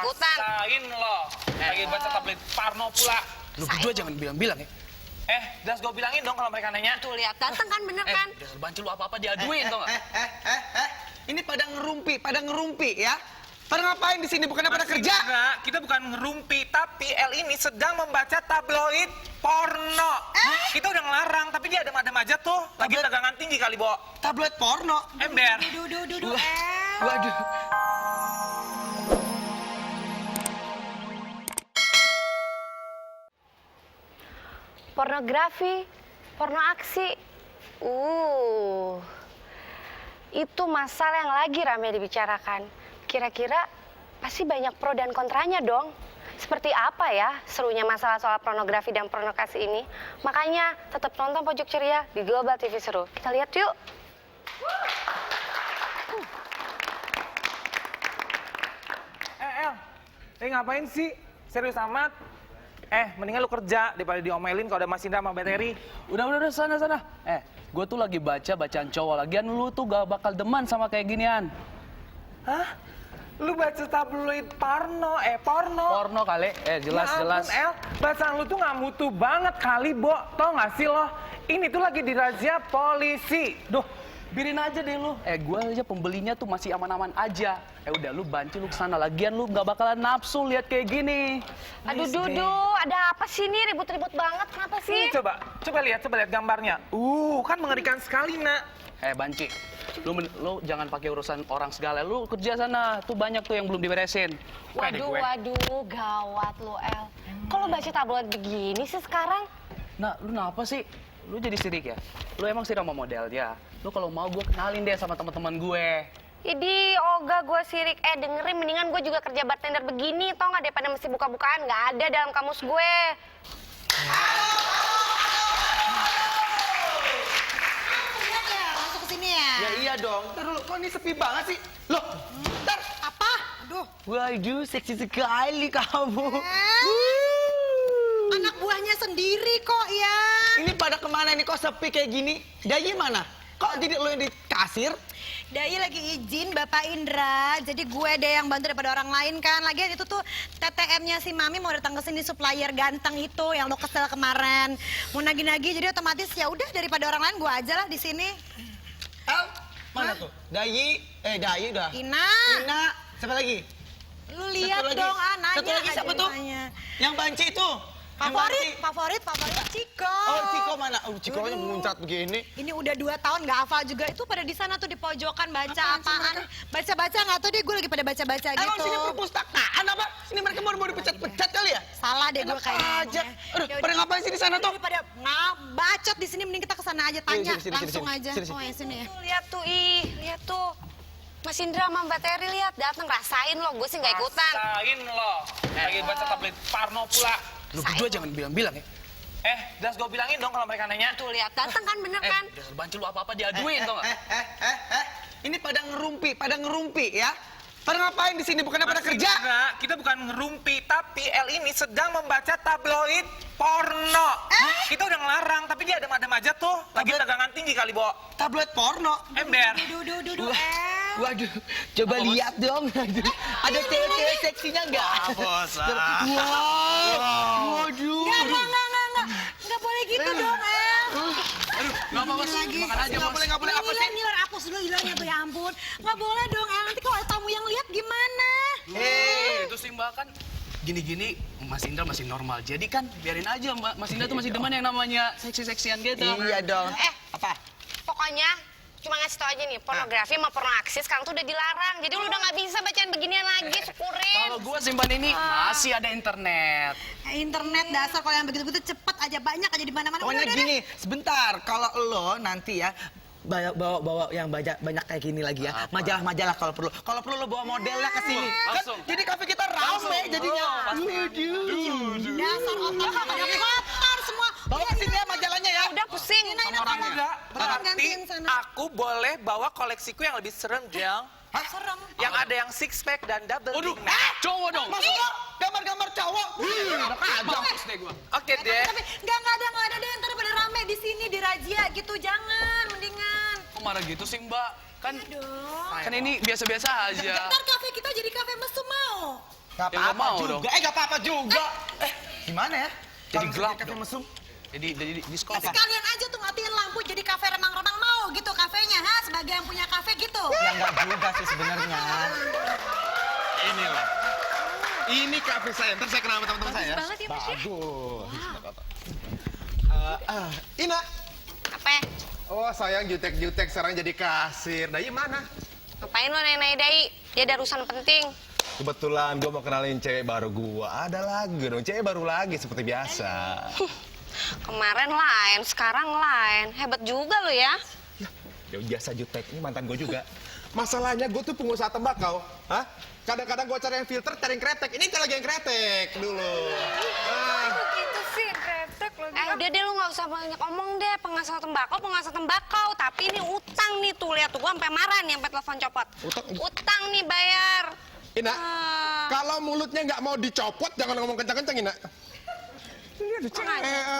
ikutan. Rasain lo. Lagi baca tablet Parno pula. Lu berdua jangan bilang-bilang ya. Jelas gue bilangin dong kalau mereka nanya. Tuh lihat, datang kan bener kan? Dasar banci lu apa-apa diaduin tau gak? Ini pada ngerumpi ya. Pada ngapain di sini? Bukannya pada kerja? Enggak, kita bukan ngerumpi, tapi El ini sedang membaca tabloid porno. Kita udah ngelarang, tapi dia adem-adem aja tuh. Lagi tegangan tinggi kali, Bo. Tablet porno. Ember. Duh, Waduh. Pornografi, porno aksi. Itu masalah yang lagi ramai dibicarakan. Kira-kira pasti banyak pro dan kontranya dong. Seperti apa ya serunya masalah soal pornografi dan pornografi ini? Makanya tetap nonton Pojok Ceria di Global TV Seru. Kita lihat yuk. El, ngapain sih? Serius amat? Mendingan lu kerja daripada diomelin kalau ada Mas Indra sama Beteri. Udah, sana. Gue tuh lagi bacaan cowok. Lagian lu tuh gak bakal deman sama kayak ginian. Hah? Lu baca tabloid porno? Porno kali, jelas. Ya ampun, El, bacaan lu tuh gak mutu banget kali, Bo. Tau gak sih lo? Ini tuh lagi dirazia polisi. Duh, Biarin aja deh lu. Gue aja pembelinya tuh masih aman-aman aja. Udah lu banci lu kesana. Lagian lu gak bakalan nafsu lihat kayak gini. Aduh, Dudu, ada apa sih nih? Ribut-ribut banget, kenapa sih? Coba lihat gambarnya. Kan mengerikan sekali, Nak. Banci, lu jangan pakai urusan orang segala. Lu kerja sana, tuh banyak tuh yang belum diberesin. Waduh, gawat lu, El. Kok lu baca tabloid begini sih sekarang? Nah, lu kenapa sih? Lu jadi sirik ya? Lu emang sirik sama modelnya? Lu kalau mau gue kenalin deh sama teman-teman gue. Idi, Olga, gue sirik. Dengerin, mendingan gue juga kerja bartender begini, tau nggak, daripada mesti buka-bukaan. Nggak ada dalam kamus gue. Masuk ke sini ya? Ya iya dong. Terus kok ini sepi banget sih? Loh, bentar. Apa? Aduh. Waduh, seksi sekali kamu. Anak buahnya sendiri kok ya. Ini pada kemana nih kok sepi kayak gini? Dayi mana? Kok jadi lo yang di kasir? Dayi lagi izin Bapak Indra, jadi gue deh yang bantu daripada orang lain kan. Lagian itu tuh TTM-nya si Mami mau datang ke sini, supplier ganteng itu yang lo kesel kemarin. Mau nagih-nagih, jadi otomatis ya udah daripada orang lain gue aja lah di sini. El, mana tuh? Dayi, Dayi udah. Ina. Siapa lagi? Lu lihat dong, nanya. Satu lagi siapa tuh? Yang banci itu. Favorit Ciko. Oh, Ciko mana? Ciko-nya muncrat begini. Ini udah 2 tahun nggak hafal juga. Itu pada di sana tuh di pojokan baca apaan? Baca-baca nggak tuh deh, gue lagi pada baca-baca gitu. Emang sini perpustakaan apa? Sini mereka mau dipecat-pecat kali ya? Salah deh gue kayaknya. Aja. Aduh, pada ngapain sih di sana tuh? Pada bacot di sini, mending kita kesana aja tanya langsung aja. Sini. Oh, yang sini ya. Lihat tuh, lihat tuh. Mas Indra sama Mbak Teri lihat, datang, rasain lo, gue sih nggak ikutan. Rasain lo. Lagi baca tablet Parno pula. Lu berdua jangan bilang-bilang ya. Jelas gue bilangin dong kalau mereka nanya. Tuh lihat, datang kan bener kan? Dasar banci lu apa-apa diaduin tau gak? Ini pada ngerumpi ya. Pada ngapain di sini? Bukannya pada kerja? Enggak, kita bukan ngerumpi, tapi El ini sedang membaca tabloid porno. Kita udah ngelarang, tapi dia adem-adem aja tuh. Lagi tegangan tinggi kali, Bo. Tablet porno. Ember. Duh, Waduh, coba lihat dong. Ada cewek-cewek seksinya nggak? Waduh. Nggak boleh gitu dong, Nggak apa-apa, makan aja bos. Nggak boleh apa sih? Ngiler, hapus dulu hilangnya tuh, ya ampun. Nggak boleh dong, nanti kalau ada tamu yang lihat gimana? Itu sih Mbak kan gini-gini Mas Indra masih normal. Jadi kan biarin aja Mas Indra tuh masih demen yang namanya seksi-seksian gitu. Iya dong. Apa? Pokoknya cuma ngasih tau aja nih, pornografi sama porno aksi sekarang tuh udah dilarang. Jadi lu udah nggak bisa bacaan beginian lagi, syukurin. Kalau gua simpan ini masih ada internet. Internet dasar, kalau yang begitu-begitu cepet aja, banyak aja di mana-mana. Pokoknya gini, sebentar. Kalau lo nanti ya bawa yang banyak kayak gini lagi ya. Majalah-majalah kalau perlu. Kalau perlu lo bawa modelnya ke sini. Langsung. Kan, jadi kafe kita rame jadinya. Dasar otak pada kotor semua. Bawa ke sini ya majalahnya ya. Udah pusing. Enggak, berarti gantiin sana. aku boleh bawa koleksiku yang lebih serem, Jang. Serem. Yang ada yang six pack dan double Waduh, big mac. cowok dong. Maksudnya gambar-gambar cowok. Mampus deh gua. Oke deh. Tapi nggak ada deh, ntar pada rame di sini, di razia gitu, jangan, mendingan. Kok marah gitu sih Mbak? Kan Dong. ini biasa-biasa aja. Ntar kafe kita jadi kafe mesum mau. Gak Ya, nggak apa-apa mau juga. dong. Gak apa-apa juga. Gimana ya? Jadi Kalau gelap kafe dong. mesum. Jadi diskon. Sekalian aja tuh matiin lampu jadi kafe remang-remang mau gitu kafenya, ha? Sebagai yang punya kafe gitu. Ya nggak juga sih sebenarnya. Inilah. Ini kafe saya. Ntar saya kenal sama teman-teman saya. banget ya, Mas, ya? Bagus. Ina. Apa? Oh sayang jutek-jutek sekarang jadi kasir. Dai mana? Ngapain lo nanya Dai? Dia ada urusan penting. Kebetulan gue mau kenalin cewek baru gue. Ada lagi dong, cewek baru lagi seperti biasa. Kemarin lain, sekarang lain. Hebat juga lo ya. Ya biasa jutek, ini mantan gue juga. Masalahnya gue tuh pengusaha tembakau. Hah? Kadang-kadang gue cari yang filter, cari yang kretek. Ini lagi yang kretek dulu. Gitu sih, kretek lo. Udah deh, lu nggak usah banyak omong deh. Pengasal tembakau. Tapi ini utang nih tuh, lihat tuh. Gua sampai marah nih, sampai telepon copot. Utang nih, bayar. Ina, kalau mulutnya nggak mau dicopot, jangan ngomong kencang-kencang, Ina.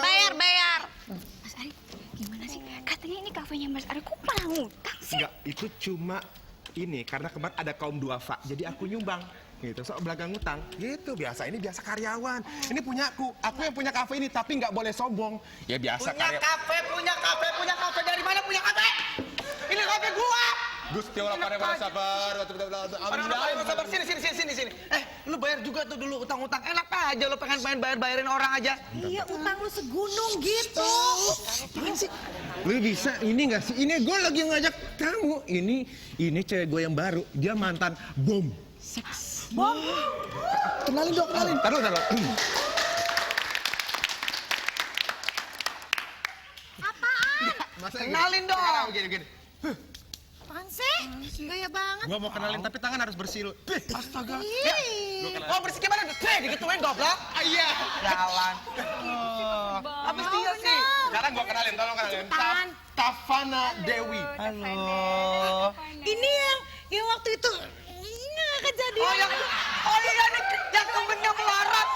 Bayar. Mas Ari, gimana sih? Katanya ini kafenya Mas Ari, kok malah ngutang sih? Enggak, itu cuma ini karena kemarin ada kaum duafa, jadi aku nyumbang. Gitu, so belagang ngutang. Gitu, ini biasa karyawan. Ini punyaku, aku yang punya kafe ini, tapi nggak boleh sombong. Ya biasa Punya kafe. Dari mana punya kafe? Ini kafe gua. Gusti Allah pada sabar. Sabar, sini. Lu bayar juga tuh dulu utang-utang. Enak aja lu pengen bayarin orang aja. Iya, utang lu segunung gitu. Apaan sih? Lu bisa ini nggak sih? Ini gue lagi ngajak kamu. Ini cewek gue yang baru. Dia mantan bom. Bom. Kenalin dong, kenalin. Taruh. Apaan? Kenalin dong. Gini. Apaan sih? Gaya banget. Gua mau kenalin tapi tangan harus bersih lu. Astaga. Ih. Oh bersih gimana? Digituin goblok. Iya. Jalan. Apa sih dia sih? Sekarang gua kenalin, tolong kenalin. Tafana Dewi. Halo. Ini yang waktu itu kejadian. Oh iya nih, yang temennya melarat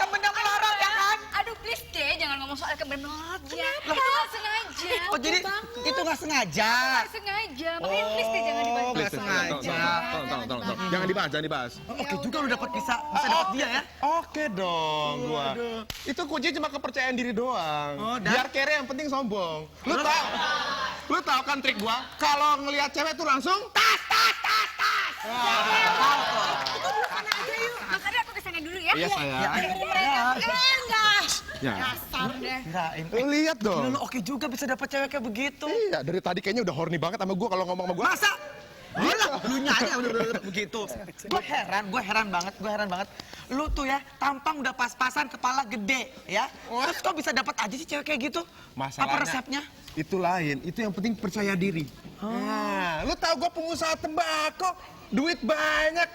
ya kan? Aduh please deh, jangan ngomong soal kemben melot ya. Itu nggak sengaja. Oh jadi itu nggak sengaja. Nggak sengaja, makanya please deh jangan dibahas. Nggak sengaja. Tolong. Jangan dibahas. Oke juga lu dapat bisa dapat dia ya. Oke dong, gua. Itu kunci cuma kepercayaan diri doang. Oh, Biar kere yang penting sombong. Lu tahu kan trik gua? Kalau ngelihat cewek tuh langsung tas. Mas Ari aku kesana dulu ya. Iya sayang. Enggak. Ya. Dasar deh. Kirain. Lu lihat dong. Lu oke juga bisa dapat cewek kayak begitu. Iya, dari tadi kayaknya udah horny banget sama gua kalau ngomong sama gua. Masa? Lu aja udah begitu. Gue heran banget. Lu tuh ya tampang udah pas-pasan, kepala gede ya. Terus kok bisa dapat aja sih cewek kayak gitu? Apa resepnya? Itu lain, itu yang penting percaya diri. Nah, lu tahu gua pengusaha tembakau, duit banyak.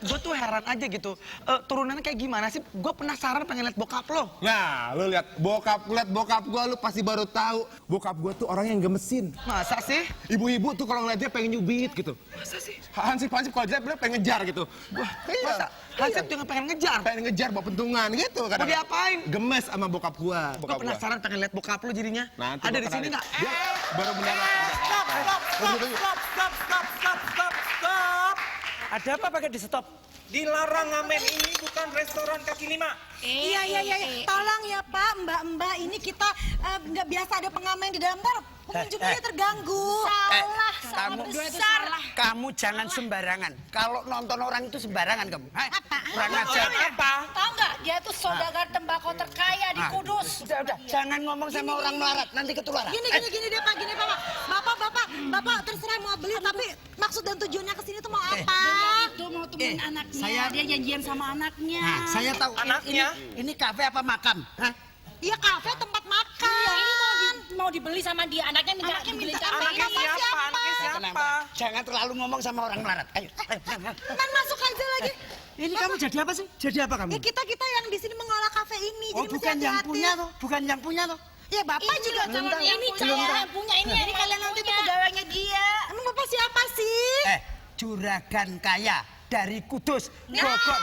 Gue tuh heran aja gitu. Turunannya kayak gimana sih? Gue penasaran pengen liat bokap lo. Nah, lu lihat bokap gua lu pasti baru tahu. Bokap gua tuh orang yang gemesin. Masa sih? Ibu-ibu tuh kalau ngeliat dia pengen nyubit gitu. Masa sih? Hansip kalau dia pengen ngejar gitu. Wah, Masa? Hansip juga pengen ngejar? Pengen ngejar bawa pentungan gitu Mau kadang. diapain? Gemes sama bokap gua. Gue penasaran pengen liat bokap lo jadinya. Nanti Ada gua di sini kenalin. nggak? Dia baru benar. Stop. Ada apa pakai di stop? Dilarang ngamen, ini bukan restoran kaki lima. Iya. Tolong ya Pak, Mbak, ini kita nggak biasa ada pengamen di dalam bar. Pengunjungnya terganggu. Salah besar. Kamu jangan sembarangan. Kalau nonton orang itu sembarangan kamu. Kurang ajar. Apa? Tahu nggak? Dia tuh saudagar tembakau terkaya di Kudus. Udah. Jangan ngomong sama orang melarat, nanti ketularan. Gini deh Pak, Bapak terserah mau beli, tapi maksud dan tujuannya ke sini tuh mau apa? Itu mau temuin anaknya, dia janjian sama anaknya. Nah, saya tahu Anaknya? ini kafe apa makam? Hah? Iya kafe tempat makan. Ini mau dibeli sama dia, anaknya minta dibeli kafe. Anaknya siapa? Kenapa? Jangan terlalu ngomong sama orang melarat. Ayo. Man masuk aja lagi. Ini kamu jadi apa sih? Jadi apa kamu? Ya kita yang di sini mengelola kafe ini. Oh, jadi bukan mesti yang hati-hati. punya tuh. Bukan yang punya tuh. Ya Bapak juga calon calon ini yang punya ini. Jadi kalian nanti tuh pegawainya dia. Emang Bapak siapa sih? Juragan kaya dari Kudus, Bogor.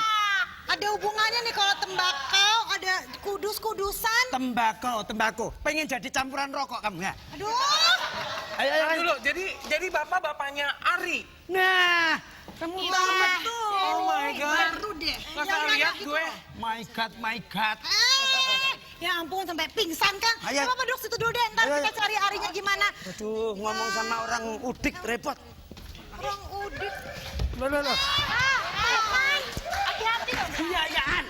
Ada hubungannya nih kalau tembakau, ada kudus-kudusan. Tembakau. Pengen jadi campuran rokok kamu ya? Aduh. Ayo dulu, jadi bapak bapaknya Ari. Nah, kamu tahu Betul. Oh my God. Baru deh. deh. Masa lihat gue. My God. Ya ampun, sampai pingsan kan? Ayo. Coba duduk situ dulu deh, ntar Ayo. kita cari Arinya gimana. Aduh, ngomong sama orang udik repot. Orang udik. Loh. Hati-hati dong. Biayaan.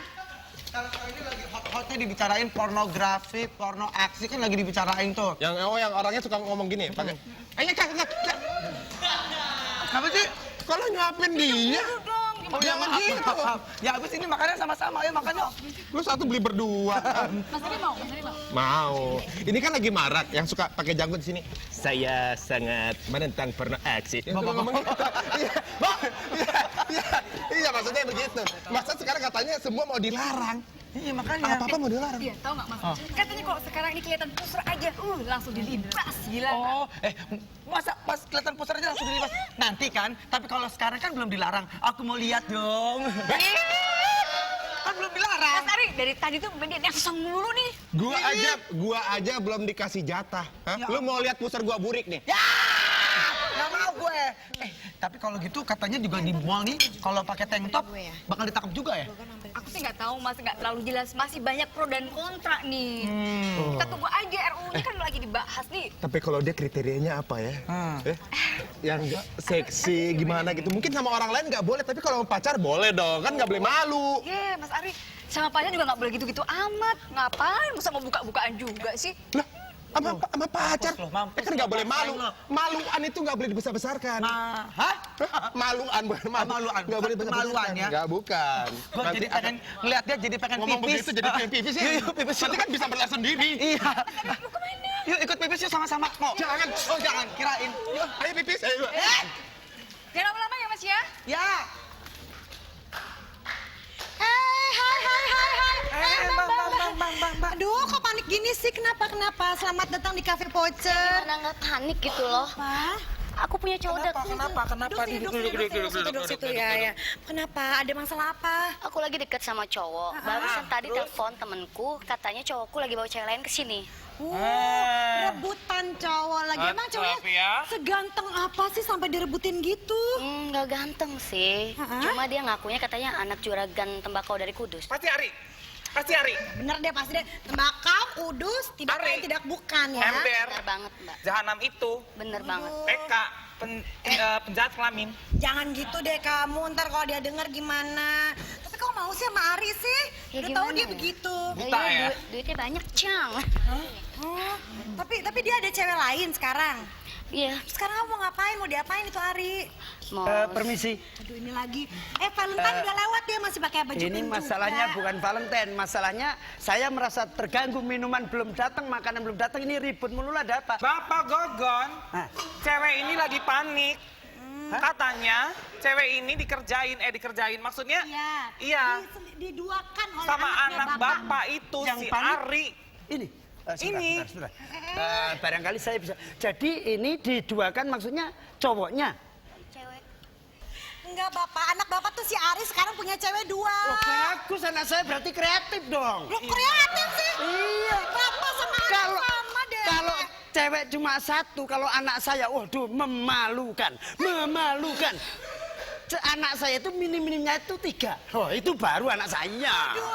Kalau ini lagi hot-hotnya dibicarain pornografi, porno aksi kan lagi dibicarain tuh. Yang orangnya suka ngomong gini, pakai. Kak. Apa sih? Kalau nyuapin dia, Oh ya jangan gitu. Ya habis ini makannya sama-sama ya makannya. Lu satu beli berdua. Mas Ari mau? Mau. Ini kan lagi marak yang suka pakai janggut di sini. Saya sangat menentang porno aksi. Iya, maksudnya begitu. Masa sekarang katanya semua mau dilarang. Iya makanya. Apa-apa mau dilarang. Iya, tahu nggak Mas? Katanya kalau sekarang ini kelihatan pusar aja, langsung dilibas, gila. Oh, masa pas kelihatan poster aja langsung dilibas? Nanti kan, tapi kalau sekarang kan belum dilarang. Aku mau lihat dong. Kan belum dilarang. Mas Ari, dari tadi tuh dia langsung mulu nih. Gua aja belum dikasih jatah. Hah? Lu mau lihat pusar gua burik nih? Ya! Nggak mau gue. Tapi kalau gitu katanya juga di mall nih, kalau pakai tank top bakal ditangkap juga ya? Aku sih nggak tahu, Mas, nggak terlalu jelas. Masih banyak pro dan kontra nih. Kita tunggu aja, RUU-nya kan lagi dibahas nih. Tapi kalau dia kriterianya apa ya? Yang seksi gimana gitu. Mungkin sama orang lain nggak boleh, tapi kalau sama pacar boleh dong. Kan nggak boleh malu. Iya, Mas Ari. Sama pacar juga nggak boleh gitu-gitu amat. Ngapain? Masa mau buka-bukaan juga sih? Lah, sama pacar. Kan nggak boleh malu. Maluan itu nggak boleh dibesar-besarkan. Hah? Maluan, bukan malu. Maluan. Nggak boleh Bukan dibesar-besarkan. kemaluan ya? Nggak, bukan. Gue jadi pengen ngeliat dia jadi pengen Ngomong pipis. begitu jadi pengen pipis ya? Iya, pipis. Berarti kan bisa berlas sendiri. Iya. Yuk ikut pipis yuk sama-sama. Mau? Jangan. Oh jangan, kirain. Yuk, ayo pipis. Ayo. Jangan lama-lama ya, Mas ya. Ya. Hai. Bang. Aduh, kok panik gini sih? Kenapa? Selamat datang di Cafe Poacher. Karena nggak panik gitu loh. Apa? Aku punya cowok dekat. Duduk situ ya. Kenapa? Ada masalah apa? Aku lagi deket sama cowok. Barusan tadi telepon temenku, katanya cowokku lagi bawa cewek lain ke sini. Rebutan cowok lagi. Emang cowoknya seganteng apa sih sampai direbutin gitu? Nggak ganteng sih. Cuma dia ngakunya katanya anak juragan tembakau dari Kudus. Pasti Ari. Bener deh, pasti deh. Tembakau, udus, tidak Ari. lain, tidak bukan ya. Ember. Bener banget, Mbak. Jahanam itu. Bener banget. Eka. Penjahat kelamin. Jangan gitu deh kamu, ntar kalau dia denger gimana. Tapi kok mau sih sama Ari sih? Ya Udah tahu gimana dia ya? begitu. Buta ya? Duitnya banyak, Cang. Oh, tapi dia ada cewek lain sekarang. Iya, Sekarang kamu mau ngapain? Mau diapain itu Ari? mau. Permisi. Aduh ini lagi. Valentine udah lewat dia masih pakai baju Ini pink masalahnya juga. bukan Valentine, masalahnya saya merasa terganggu, minuman belum datang, makanan belum datang, ini ribut mulu lah, ada apa? Bapak Gogon, Hah? cewek ini lagi panik. Katanya cewek ini dikerjain. Maksudnya iya. Diduakan oleh Sama anaknya anak bapak itu Yang si panik? Ari. Ini. Ini. Sebentar. Barangkali saya bisa. Jadi ini diduakan maksudnya cowoknya. Enggak bapak, anak bapak tuh si Ari sekarang punya cewek dua. Oh, bagus, anak saya berarti kreatif dong. Lo kreatif sih. Iya. Bapak sama anak Kalau sama deh. kalau cewek cuma satu, kalau anak saya, waduh, memalukan. Anak saya itu minim-minimnya itu 3. Oh, itu baru anak saya. Aduh,